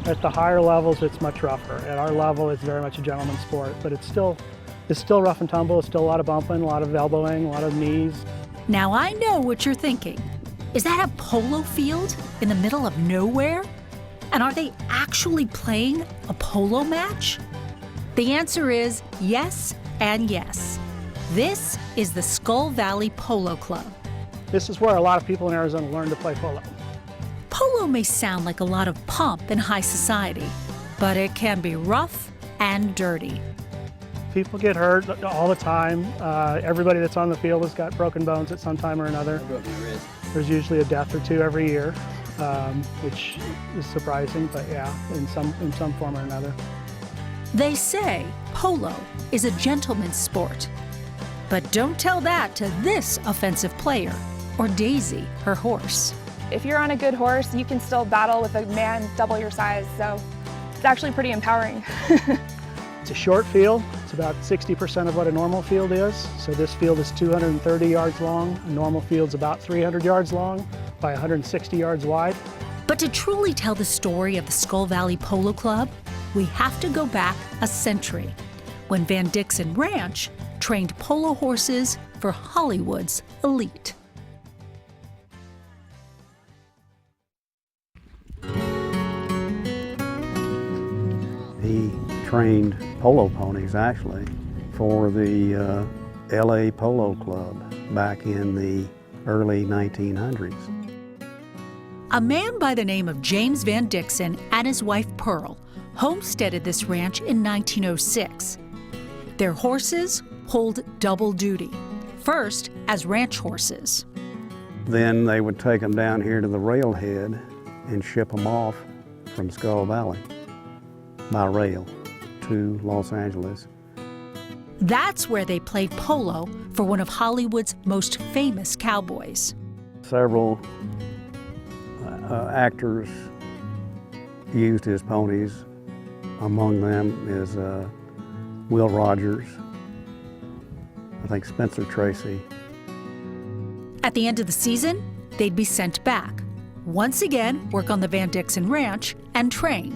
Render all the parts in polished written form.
At the higher levels, it's much rougher. At our level, it's very much a gentleman's sport, but it's still rough and tumble. It's still a lot of bumping, a lot of elbowing, a lot of knees. Now I know what you're thinking. Is that a polo field in the middle of nowhere? And are they actually playing a polo match? The answer is yes and yes. This is the Skull Valley Polo Club. This is where a lot of people in Arizona learn to play polo. Polo may sound like a lot of pomp in high society, but it can be rough and dirty. People get hurt all the time. Everybody that's on the field has got broken bones at some time or another. I broke my wrist. There's usually a death or two every year, which is surprising, but yeah, in some form or another. They say polo is a gentleman's sport. But don't tell that to this offensive player, or Daisy, her horse. If you're on a good horse, you can still battle with a man double your size, so it's actually pretty empowering. It's a short field. It's about 60% of what a normal field is. So this field is 230 yards long. A normal field's about 300 yards long by 160 yards wide. But to truly tell the story of the Skull Valley Polo Club, we have to go back a century, when Van Dixon Ranch trained polo horses for Hollywood's elite. He trained polo ponies, actually, for the LA Polo Club back in the early 1900s. A man by the name of James Van Dixon and his wife Pearl homesteaded this ranch in 1906. Their horses hold double duty, first as ranch horses. Then they would take them down here to the railhead and ship them off from Skull Valley by rail to Los Angeles. That's where they played polo for one of Hollywood's most famous cowboys. Several actors used his ponies. Among them is Will Rogers, I think Spencer Tracy. At the end of the season, they'd be sent back, once again work on the Van Dixon Ranch and train.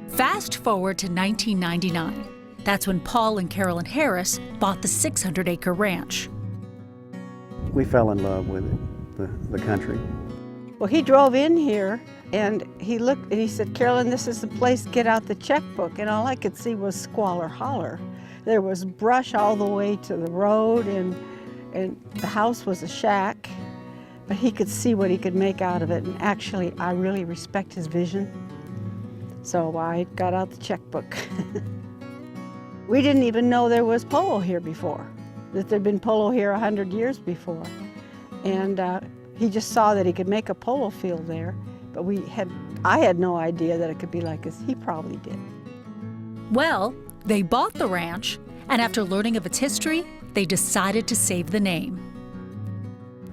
Fast forward to 1999. That's when Paul and Carolyn Harris bought the 600-acre ranch. We fell in love with it, the country. Well, he drove in here and he looked and he said, "Carolyn, this is the place, get out the checkbook." And all I could see was squalor holler. There was brush all the way to the road, and the house was a shack, but he could see what he could make out of it. And actually, I really respect his vision. So I got out the checkbook. We didn't even know there was polo here before, that there'd been polo here 100 years before. And he just saw that he could make a polo field there, but I had no idea that it could be like this. He probably did. Well, they bought the ranch, and after learning of its history, they decided to save the name.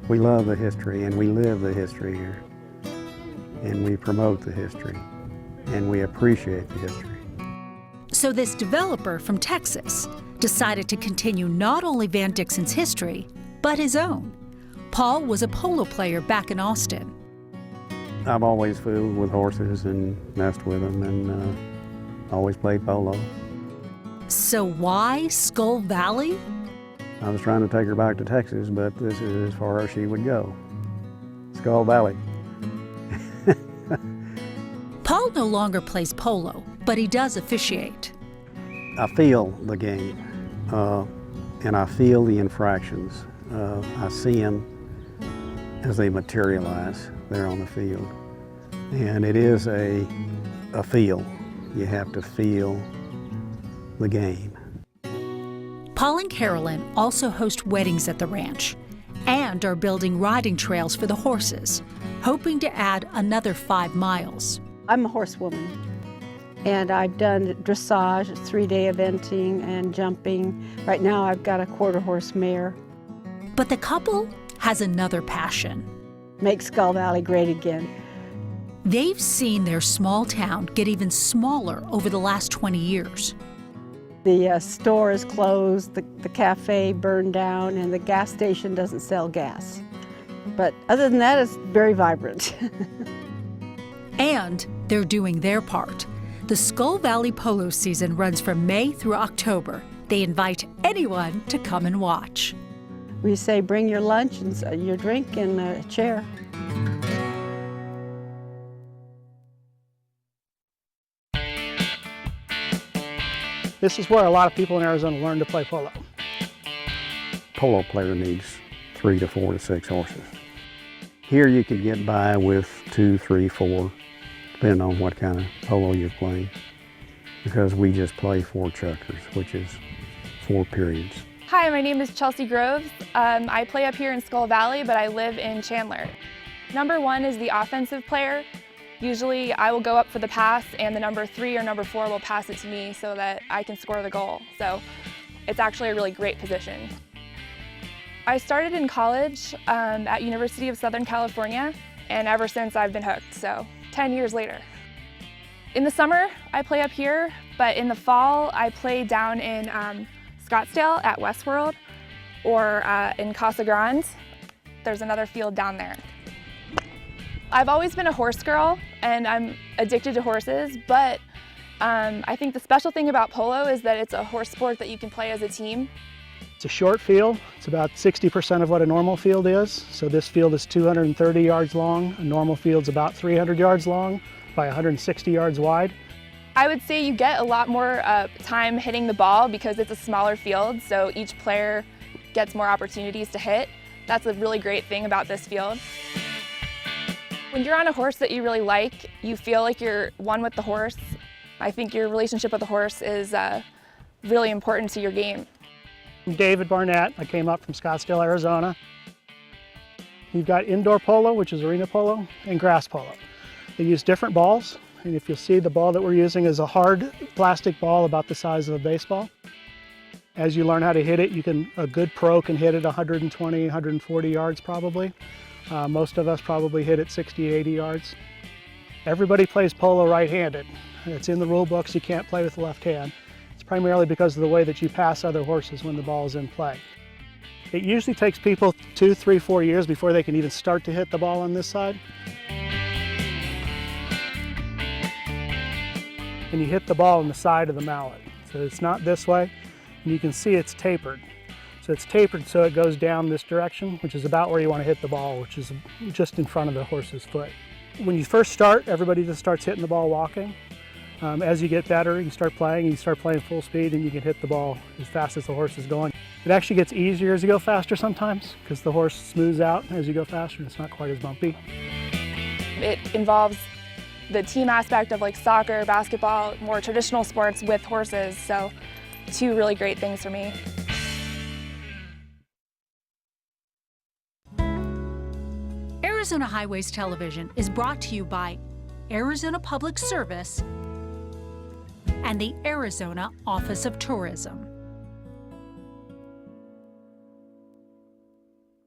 We love the history, and we live the history here, and we promote the history, and we appreciate the history. So this developer from Texas decided to continue not only Van Dixon's history, but his own. Paul was a polo player back in Austin. I've always fooled with horses and messed with them, and always played polo. So why Skull Valley? I was trying to take her back to Texas, but this is as far as she would go. Skull Valley. Paul no longer plays polo, but he does officiate. I feel the game, and I feel the infractions. I see them as they materialize there on the field. And it is a feel. You have to feel the game. Paul and Carolyn also host weddings at the ranch and are building riding trails for the horses, hoping to add another 5 miles. I'm a horsewoman, and I've done dressage, 3-day eventing, and jumping. Right now I've got a quarter-horse mare. But the couple has another passion. Make Skull Valley great again. They've seen their small town get even smaller over the last 20 years. The store is closed, the cafe burned down, and the gas station doesn't sell gas. But other than that, it's very vibrant. And they're doing their part. The Skull Valley Polo season runs from May through October. They invite anyone to come and watch. We say bring your lunch and your drink and a chair. This is where a lot of people in Arizona learn to play polo. Polo player needs 3 to 4 to 6 horses. Here you can get by with 2, 3, 4, depending on what kind of polo you're playing, because we just play 4 chukkers, which is 4 periods. Hi, my name is Chelsea Groves. I play up here in Skull Valley, but I live in Chandler. Number 1 is the offensive player. Usually I will go up for the pass and the number 3 or number 4 will pass it to me so that I can score the goal. So it's actually a really great position. I started in college at University of Southern California, and ever since I've been hooked, so 10 years later. In the summer, I play up here, but in the fall, I play down in Scottsdale at Westworld or in Casa Grande. There's another field down there. I've always been a horse girl, and I'm addicted to horses, but I think the special thing about polo is that it's a horse sport that you can play as a team. It's a short field. It's about 60% of what a normal field is. So this field is 230 yards long. A normal field's about 300 yards long by 160 yards wide. I would say you get a lot more time hitting the ball because it's a smaller field, so each player gets more opportunities to hit. That's a really great thing about this field. When you're on a horse that you really like, you feel like you're one with the horse. I think your relationship with the horse is really important to your game. I'm David Barnett. I came up from Scottsdale, Arizona. You've got indoor polo, which is arena polo, and grass polo. They use different balls, and if you'll see, the ball that we're using is a hard plastic ball about the size of a baseball. As you learn how to hit it, a good pro can hit it 120, 140 yards probably. Most of us probably hit it 60, 80 yards. Everybody plays polo right-handed. It's in the rule books, you can't play with the left hand. It's primarily because of the way that you pass other horses when the ball is in play. It usually takes people 2, 3, 4 years before they can even start to hit the ball on this side. And you hit the ball on the side of the mallet. So it's not this way, and you can see it's tapered. So it's tapered so it goes down this direction, which is about where you want to hit the ball, which is just in front of the horse's foot. When you first start, everybody just starts hitting the ball walking. As you get better, you start playing full speed, and you can hit the ball as fast as the horse is going. It actually gets easier as you go faster sometimes, because the horse smooths out as you go faster, and it's not quite as bumpy. It involves the team aspect of like soccer, basketball, more traditional sports with horses, so 2 really great things for me. Arizona Highways Television is brought to you by Arizona Public Service and the Arizona Office of Tourism.